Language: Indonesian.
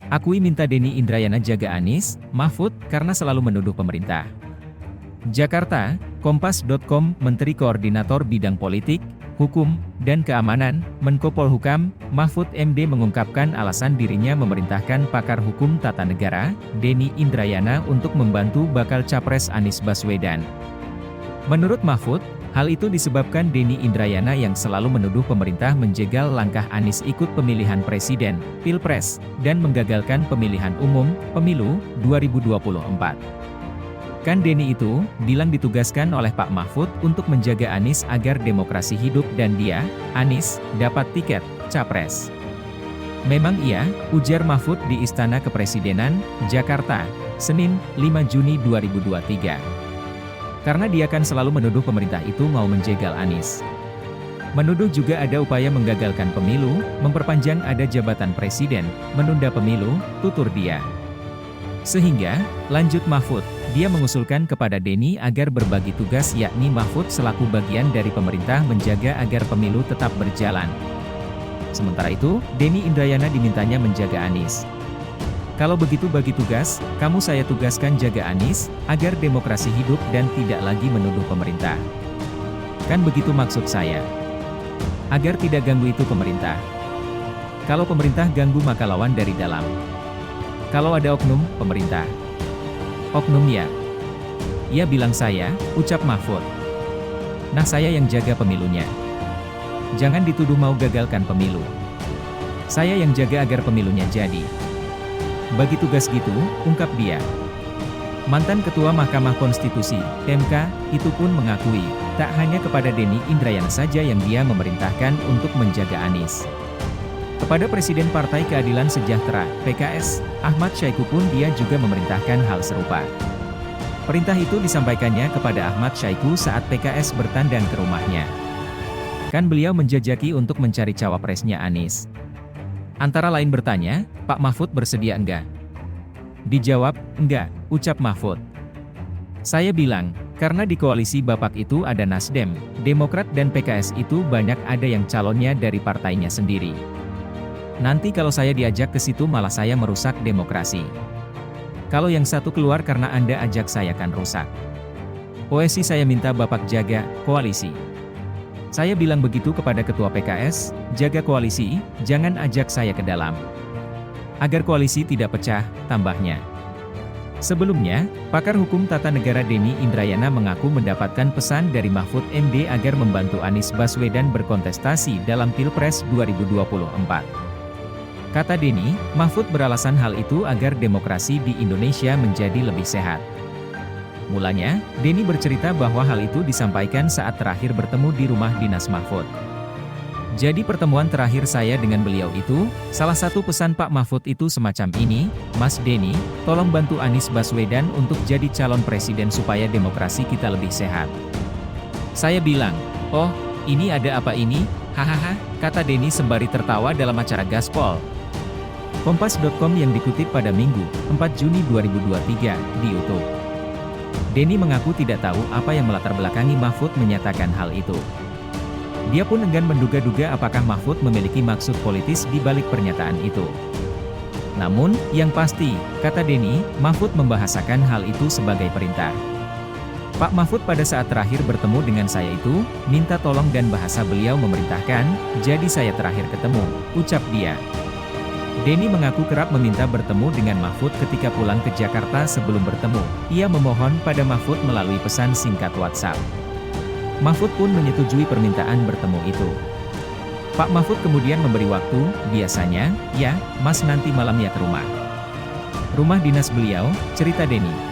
Akui minta Denny Indrayana jaga Anies, Mahfud, karena selalu menuduh pemerintah. Jakarta, Kompas.com. Menteri Koordinator Bidang Politik, Hukum, dan Keamanan, Menko Polhukam, Mahfud MD mengungkapkan alasan dirinya memerintahkan pakar hukum tata negara, Denny Indrayana untuk membantu bakal Capres Anies Baswedan. Menurut Mahfud, hal itu disebabkan Denny Indrayana yang selalu menuduh pemerintah menjegal langkah Anies ikut pemilihan presiden, pilpres, dan menggagalkan pemilihan umum, pemilu, 2024. Kan Denny itu, bilang ditugaskan oleh Pak Mahfud untuk menjaga Anies agar demokrasi hidup dan dia, Anies, dapat tiket, Capres. Memang iya, ujar Mahfud di Istana Kepresidenan, Jakarta, Senin, 5 Juni 2023. Karena dia kan selalu menuduh pemerintah itu mau menjegal Anies. Menuduh juga ada upaya menggagalkan pemilu, memperpanjang ada jabatan presiden, menunda pemilu, tutur dia. Sehingga, lanjut Mahfud, dia mengusulkan kepada Denny agar berbagi tugas yakni Mahfud selaku bagian dari pemerintah menjaga agar pemilu tetap berjalan. Sementara itu, Denny Indrayana dimintanya menjaga Anies. Kalau begitu bagi tugas, kamu saya tugaskan jaga Anies, agar demokrasi hidup dan tidak lagi menuduh pemerintah. Kan begitu maksud saya. Agar tidak ganggu itu pemerintah. Kalau pemerintah ganggu maka lawan dari dalam. Kalau ada oknum, pemerintah. Oknum ya. Ia bilang saya, ucap Mahfud. Nah saya yang jaga pemilunya. Jangan dituduh mau gagalkan pemilu. Saya yang jaga agar pemilunya jadi. Bagi tugas gitu, ungkap dia. Mantan Ketua Mahkamah Konstitusi, MK, itu pun mengakui, tak hanya kepada Denny Indrayana saja yang dia memerintahkan untuk menjaga Anies. Kepada Presiden Partai Keadilan Sejahtera, PKS, Ahmad Syaiqo pun dia juga memerintahkan hal serupa. Perintah itu disampaikannya kepada Ahmad Syaiqo saat PKS bertandang ke rumahnya. Kan beliau menjajaki untuk mencari cawapresnya Anies. Antara lain bertanya, Pak Mahfud bersedia enggak? Dijawab, enggak, ucap Mahfud. Saya bilang, karena di koalisi Bapak itu ada Nasdem, Demokrat dan PKS itu banyak ada yang calonnya dari partainya sendiri. Nanti kalau saya diajak ke situ malah saya merusak demokrasi. Kalau yang satu keluar karena Anda ajak saya kan rusak. Koalisi saya minta Bapak jaga, koalisi. Saya bilang begitu kepada Ketua PKS, jaga koalisi, jangan ajak saya ke dalam. Agar koalisi tidak pecah, tambahnya. Sebelumnya, pakar hukum tata negara Denny Indrayana mengaku mendapatkan pesan dari Mahfud MD agar membantu Anies Baswedan berkontestasi dalam Pilpres 2024. Kata Denny, Mahfud beralasan hal itu agar demokrasi di Indonesia menjadi lebih sehat. Mulanya, Denny bercerita bahwa hal itu disampaikan saat terakhir bertemu di rumah dinas Mahfud. Jadi pertemuan terakhir saya dengan beliau itu, salah satu pesan Pak Mahfud itu semacam ini, Mas Denny, tolong bantu Anies Baswedan untuk jadi calon presiden supaya demokrasi kita lebih sehat. Saya bilang, oh, ini ada apa ini? Hahaha, kata Denny sembari tertawa dalam acara Gaspol. Kompas.com yang dikutip pada Minggu, 4 Juni 2023, di YouTube. Denny mengaku tidak tahu apa yang melatar belakangi Mahfud menyatakan hal itu. Dia pun enggan menduga-duga apakah Mahfud memiliki maksud politis di balik pernyataan itu. Namun, yang pasti, kata Denny, Mahfud membahasakan hal itu sebagai perintah. Pak Mahfud pada saat terakhir bertemu dengan saya itu, minta tolong dan bahasa beliau memerintahkan, jadi saya terakhir ketemu, ucap dia. Denny mengaku kerap meminta bertemu dengan Mahfud ketika pulang ke Jakarta sebelum bertemu. Ia memohon pada Mahfud melalui pesan singkat WhatsApp. Mahfud pun menyetujui permintaan bertemu itu. Pak Mahfud kemudian memberi waktu, biasanya, ya, Mas nanti malam ya ke rumah. Rumah dinas beliau, cerita Denny.